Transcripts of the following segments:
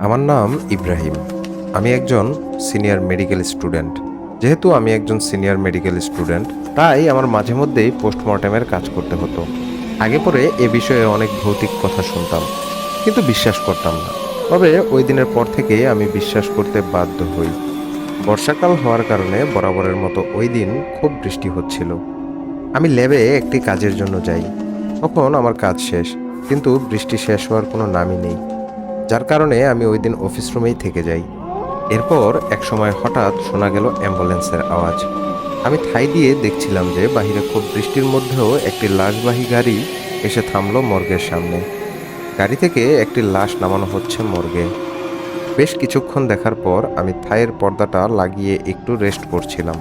আমার নাম ইব্রাহিম। আমি একজন সিনিয়র মেডিকেল স্টুডেন্ট। যেহেতু আমি একজন সিনিয়র মেডিকেল স্টুডেন্ট, তাই আমার মাঝে মধ্যেই পোস্টমর্টেমের কাজ করতে হতো। আগে পরে এ বিষয়ে অনেক ভৌতিক কথা শুনতাম, কিন্তু বিশ্বাস করতাম না। তবে ওই দিনের পর থেকে আমি বিশ্বাস করতে বাধ্য হই। বর্ষাকাল হওয়ার কারণে বরাবরের মতো ওই দিন খুব বৃষ্টি হচ্ছিল। আমি ল্যাবে একটি কাজের জন্য যাই। তখন আমার কাজ শেষ, কিন্তু বৃষ্টি শেষ হওয়ার কোনো নামই নেই। যার কারণে আমি ওই দিন অফিস রুমেই থেকে যাই। এরপর একসময় হঠাৎ শোনা গেল অ্যাম্বুলেন্সের আওয়াজ। আমি ঠাই দিয়ে দেখছিলাম যে বাহিরে খুব বৃষ্টির মধ্যেও একটি লাশবাহী গাড়ি এসে থামলো মর্গের সামনে। গাড়ি থেকে একটি লাশ নামানো হচ্ছে মর্গে। বেশ কিছুক্ষণ দেখার পর আমি থাইয়ের পর্দাটা লাগিয়ে একটু রেস্ট করছিলাম।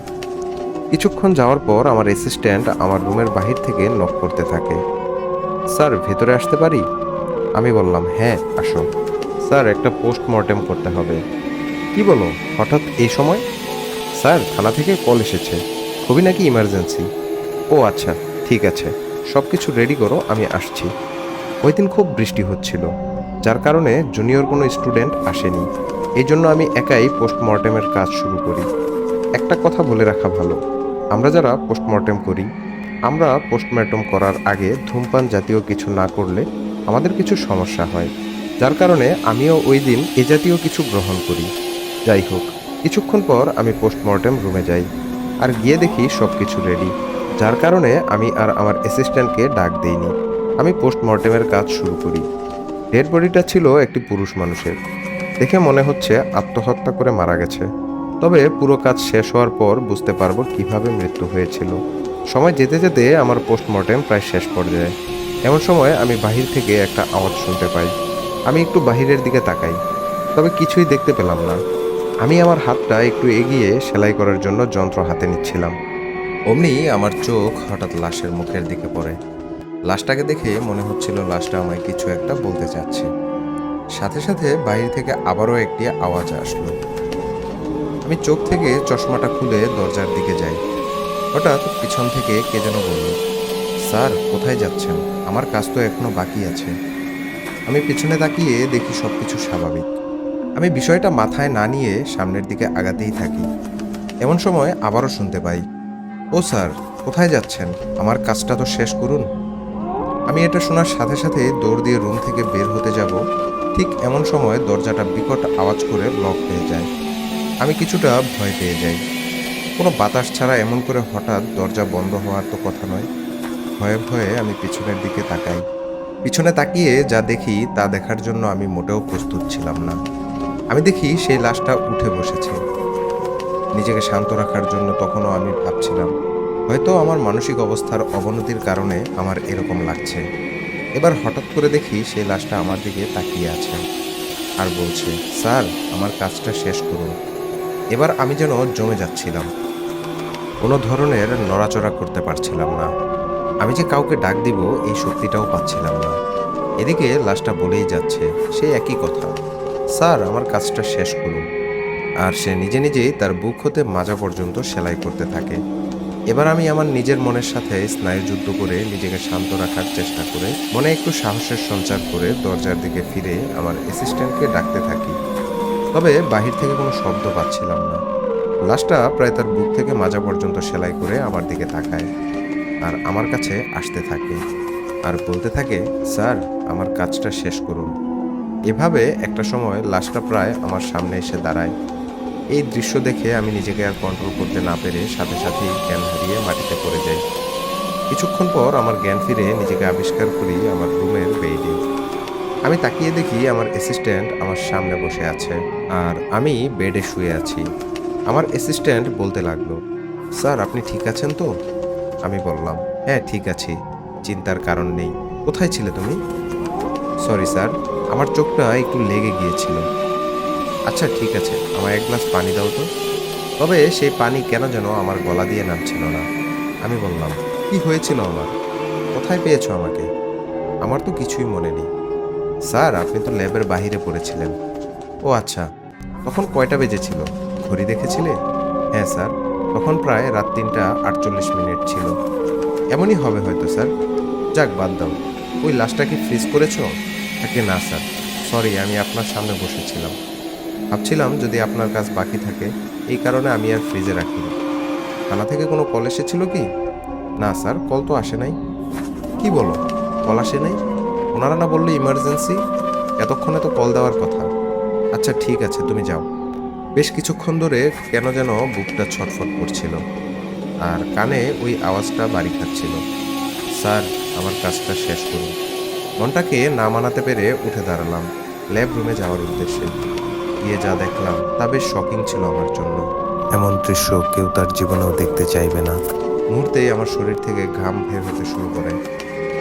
কিছুক্ষণ যাওয়ার পর আমার অ্যাসিস্ট্যান্ট আমার রুমের বাহির থেকে নক করতে থাকে। স্যার, ভেতরে আসতে পারি? আমি বললাম, হ্যাঁ আসো। স্যার, একটা পোস্টমর্টেম করতে হবে। কি বলো, হঠাৎ এই সময়? স্যার, থানা থেকে কল এসেছে, খুবই নাকি ইমার্জেন্সি। ও আচ্ছা, ঠিক আছে, সব কিছু রেডি করো, আমি আসছি। ওই দিন খুব বৃষ্টি হচ্ছিল, যার কারণে জুনিয়র কোনো স্টুডেন্ট আসেনি। এই জন্য আমি একাই পোস্টমর্টেমের কাজ শুরু করি। একটা কথা বলে রাখা ভালো, আমরা যারা পোস্টমর্টেম করি, আমরা পোস্টমর্টেম করার আগে ধূমপান জাতীয় কিছু না করলে আমাদের কিছু সমস্যা হয়। যার কারণে আমিও ওই দিন এ জাতীয় কিছু গ্রহণ করি। যাই হোক, কিছুক্ষণ পর আমি পোস্টমর্টেম রুমে যাই, আর গিয়ে দেখি সব কিছু রেডি। যার কারণে আমি আর আমার অ্যাসিস্ট্যান্টকে ডাক দেইনি। আমি পোস্টমর্টেমের কাজ শুরু করি। ডেড বডিটা ছিল একটি পুরুষ মানুষের। দেখে মনে হচ্ছে আত্মহত্যা করে মারা গেছে। তবে পুরো কাজ শেষ হওয়ার পর বুঝতে পারবো কিভাবে মৃত্যু হয়েছিল। সময় যেতে যেতে আমার পোস্টমর্টেম প্রায় শেষ পর্যায়ে। এমন সময় আমি বাহির থেকে একটা আওয়াজ শুনতে পাই। আমি একটু বাহিরের দিকে তাকাই, তবে কিছুই দেখতে পেলাম না। আমি আমার হাতটা একটু এগিয়ে সেলাই করার জন্য যন্ত্র হাতে নিচ্ছিলাম। অমনি আমার চোখ হঠাৎ লাশের মুখের দিকে পড়ে। লাশটাকে দেখে মনে হচ্ছিল লাশটা আমায় কিছু একটা বলতে চাচ্ছে। সাথে সাথে বাইরে থেকে আবারও একটি আওয়াজ আসলো। আমি চোখ থেকে চশমাটা খুলে দরজার দিকে যাই। হঠাৎ পিছন থেকে কে যেন বলল, স্যার কোথায় যাচ্ছেন? আমার কাজ তো এখনো বাকি আছে। আমি পিছনে তাকিয়ে দেখি সবকিছু স্বাভাবিক। আমি বিষয়টা মাথায় না নিয়ে সামনের দিকে আগাতেই থাকি। এমন সময় আবারও শুনতে পাই, ও স্যার, কোথায় যাচ্ছেন? আমার কাজটা তো শেষ করুন। আমি এটা শোনার সাথে সাথে দৌড় দিয়ে রুম থেকে বের হতে যাব। ঠিক এমন সময় দরজাটা বিকট আওয়াজ করে লক হয়ে যায়। আমি কিছুটা ভয় পেয়ে যাই। কোনো বাতাস ছাড়া এমন করে হঠাৎ দরজা বন্ধ হওয়ার তো কথা নয়। ভয়ে ভয়ে আমি পিছনের দিকে তাকাই। পিছনে তাকিয়ে যা দেখি তা দেখার জন্য আমি মোটেও প্রস্তুত ছিলাম না। আমি দেখি সেই লাশটা উঠে বসেছে। নিজেকে শান্ত রাখার জন্য তখনও আমি ভাবছিলাম, হয়তো আমার মানসিক অবস্থার অবনতির কারণে আমার এরকম লাগছে। এবার হঠাৎ করে দেখি সেই লাশটা আমার দিকে তাকিয়ে আছে আর বলছে, স্যার, আমার কাজটা শেষ করুন। এবার আমি যেন জমে যাচ্ছিলাম, কোনো ধরনের নড়াচড়া করতে পারছিলাম না। আমি যে কাউকে ডাক দিব এই শক্তিটাও পাচ্ছিলাম না। এদিকে লাশটা বলেই যাচ্ছে সেই একই কথা, স্যার, আমার কাজটা শেষ করুন। আর সে নিজে নিজেই তার বুক হতে মাজা পর্যন্ত সেলাই করতে থাকে। এবার আমি আমার নিজের মনের সাথে স্নায়ুযুদ্ধ করে নিজেকে শান্ত রাখার চেষ্টা করে মনে একটু সাহসের সঞ্চার করে দরজার দিকে ফিরে আমার অ্যাসিস্ট্যান্টকে ডাকতে থাকি। তবে বাহির থেকে কোনো শব্দ পাচ্ছিলাম না। লাশটা প্রায় তার বুক থেকে মাজা পর্যন্ত সেলাই করে আমার দিকে তাকায় আর আমার কাছে আসতে থাকে আর বলতে থাকে, স্যার, আমার কাজটা শেষ করুন। এভাবে একটা সময় লাশটা প্রায় আমার সামনে এসে দাঁড়ায়। এই দৃশ্য দেখে আমি নিজেকে আর কন্ট্রোল করতে না পেরে সাথে সাথেই জ্ঞান হারিয়ে মাটিতে পড়ে যাই। কিছুক্ষণ পর আমার জ্ঞান ফিরে নিজেকে আবিষ্কার করি আমার রুমের বেডে। আমি তাকিয়ে দেখি আমার অ্যাসিস্ট্যান্ট আমার সামনে বসে আছে আর আমি বেডে শুয়ে আছি। আমার অ্যাসিস্ট্যান্ট বলতে লাগলো, স্যার, আপনি ঠিক আছেন তো? আমি বললাম, হ্যাঁ ঠিক আছি, চিন্তার কারণ নেই। কোথায় ছিলে তুমি? সরি স্যার, আমার চোখটা একটু লেগে গিয়েছিল। আচ্ছা ঠিক আছে, আমায় এক গ্লাস পানি দাও তো। তবে সেই পানি কেন যেন আমার গলা দিয়ে নামছিল না। আমি বললাম, কি হয়েছিল আমার? কোথায় পেয়েছো আমাকে? আমার তো কিছুই মনে নেই। স্যার, আপনি তো ল্যাবের বাইরে পড়েছিলেন। ও আচ্ছা, তখন কয়টা বেজেছিল? ঘড়ি দেখেছিলে? হ্যাঁ স্যার, তখন প্রায় রাত ৩:৪৮ ছিল। এমনই হবে হয়তো স্যার। যাক, বাদ দাও। ওই লাশটা কি ফ্রিজ করেছো? নাকি না স্যার? সরি, আমি আপনার সামনে বসেছিলাম। ভাবছিলাম যদি আপনার কাজ বাকি থাকে, এই কারণে আমি আর ফ্রিজে রাখিনি। থানা থেকে কোনো কল এসেছিল কি? না স্যার, কল তো আসে নাই। কি বলো, কল আসে নাই? ওনারা না বললে ইমার্জেন্সি? এতক্ষণে তো কল দেওয়ার কথা। আচ্ছা ঠিক আছে, তুমি যাও। বেশ কিছুক্ষণ ধরে কেন যেন বুকটা ছটফট করছিল, আর কানে ওই আওয়াজটা বাড়ি খাচ্ছিল। স্যার, আমার কাজটা শেষ করুন। মনটাকে না মানাতে পেরে উঠে দাঁড়ালাম ল্যাব রুমে যাওয়ার উদ্দেশ্যে। গিয়ে যা দেখলাম তা বেশ শকিং ছিল আমার জন্য। এমন দৃশ্য কেউ তার জীবনেও দেখতে চাইবে না। মুহূর্তেই আমার শরীর থেকে ঘাম বের হতে শুরু করে।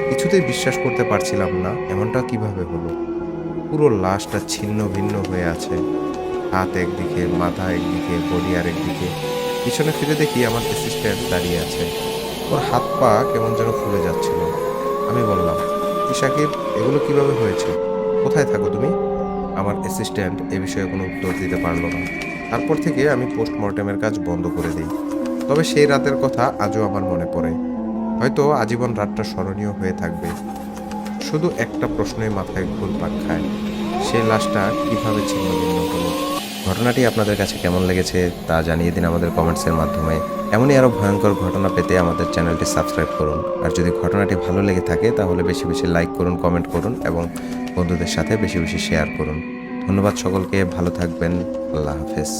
কিছুতেই বিশ্বাস করতে পারছিলাম না এমনটা কিভাবে হলো। পুরো লাশটা ছিন্ন ভিন্ন হয়ে আছে, হাত একদিকে, মাথা একদিকে, বডি আর একদিকে। পিছনে ফিরে দেখি আমার অ্যাসিস্ট্যান্ট দাঁড়িয়ে আছে। ওর হাত পা কেমন যেন ফুলে যাচ্ছিল। আমি বললাম, কি সাকিব, এগুলো কিভাবে হয়েছে? কোথায় থাকো তুমি? আমার অ্যাসিস্ট্যান্ট এ বিষয়ে কোনো উত্তর দিতে পারলো না। তারপর থেকে আমি পোস্টমর্টেমের কাজ বন্ধ করে দিই। তবে সেই রাতের কথা আজও আমার মনে পড়ে। হয়তো আজীবন রাতটা স্মরণীয় হয়ে থাকবে। শুধু একটা প্রশ্নই মাথায় ঘুরপাক খায়, সে লাশটা কিভাবে ছিন্ন ভিন্ন হলো। ঘটনাটি আপনাদের কাছে কেমন লেগেছে তা জানিয়ে দিন আমাদের কমেন্টসের মাধ্যমে। এমনই আরও ভয়ঙ্কর ঘটনা পেতে আমাদের চ্যানেলটি সাবস্ক্রাইব করুন। আর যদি ঘটনাটি ভালো লেগে থাকে তাহলে বেশি বেশি লাইক করুন, কমেন্ট করুন এবং বন্ধুদের সাথে বেশি বেশি শেয়ার করুন। ধন্যবাদ সকলকে, ভালো থাকবেন। আল্লাহ হাফেজ।